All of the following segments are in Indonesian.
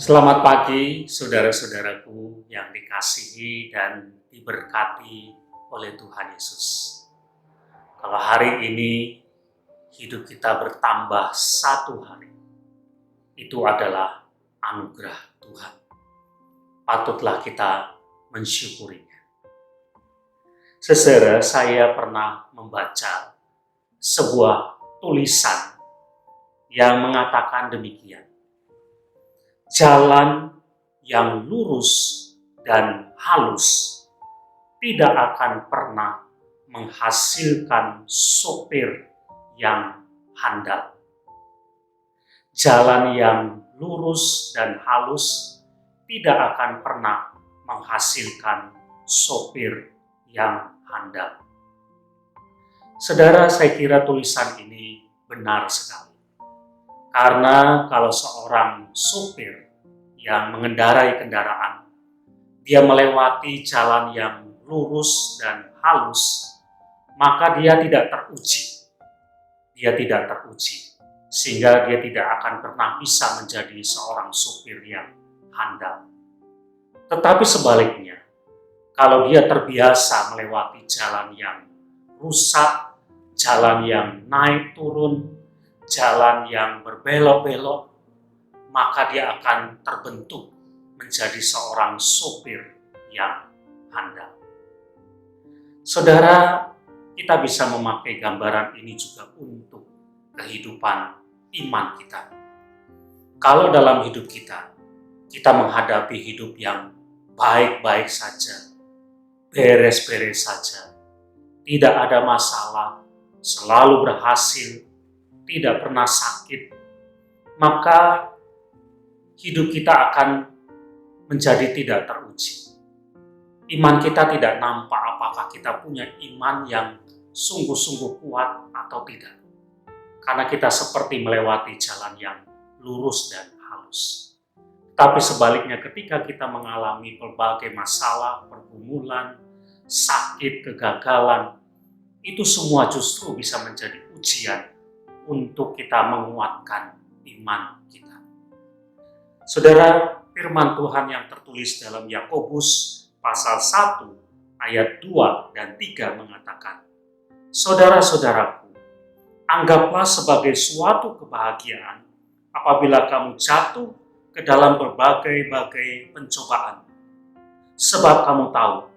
Selamat pagi, saudara-saudaraku yang dikasihi dan diberkati oleh Tuhan Yesus. Kalau hari ini hidup kita bertambah satu hari, itu adalah anugerah Tuhan. Patutlah kita mensyukurinya. Saudara, saya pernah membaca sebuah tulisan yang mengatakan demikian. Jalan yang lurus dan halus tidak akan pernah menghasilkan sopir yang handal. Jalan yang lurus dan halus tidak akan pernah menghasilkan sopir yang handal. Saudara, saya kira tulisan ini benar sekali. Karena kalau seorang sopir yang mengendarai kendaraan, dia melewati jalan yang lurus dan halus, maka dia tidak teruji. Dia tidak teruji, sehingga dia tidak akan pernah bisa menjadi seorang sopir yang handal. Tetapi sebaliknya, kalau dia terbiasa melewati jalan yang rusak, jalan yang naik turun, jalan yang berbelok-belok, maka dia akan terbentuk menjadi seorang sopir yang handal. Saudara, kita bisa memakai gambaran ini juga untuk kehidupan iman kita. Kalau dalam hidup kita menghadapi hidup yang baik-baik saja, beres-beres saja, tidak ada masalah, selalu berhasil, tidak pernah sakit, maka hidup kita akan menjadi tidak teruji. Iman kita tidak nampak apakah kita punya iman yang sungguh-sungguh kuat atau tidak. Karena kita seperti melewati jalan yang lurus dan halus. Tapi sebaliknya ketika kita mengalami berbagai masalah, pergumulan, sakit, kegagalan, itu semua justru bisa menjadi ujian untuk kita menguatkan iman kita. Saudara, firman Tuhan yang tertulis dalam Yakobus pasal 1 ayat 2 dan 3 mengatakan, "Saudara-saudaraku, anggaplah sebagai suatu kebahagiaan apabila kamu jatuh ke dalam berbagai-bagai pencobaan. Sebab kamu tahu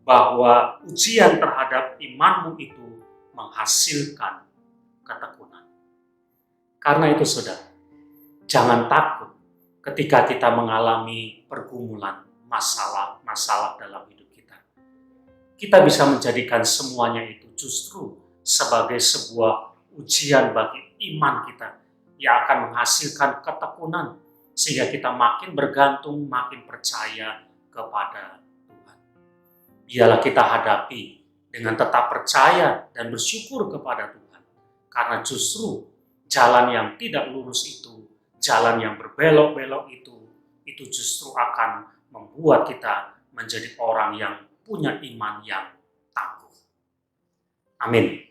bahwa ujian terhadap imanmu itu menghasilkan ketekunan." Karena itu saudara, jangan takut ketika kita mengalami pergumulan, masalah dalam hidup kita. Kita bisa menjadikan semuanya itu justru sebagai sebuah ujian bagi iman kita yang akan menghasilkan ketekunan sehingga kita makin bergantung, makin percaya kepada Tuhan. Biarlah kita hadapi dengan tetap percaya dan bersyukur kepada Tuhan. Karena justru jalan yang tidak lurus itu, jalan yang berbelok-belok itu justru akan membuat kita menjadi orang yang punya iman yang tangguh. Amin.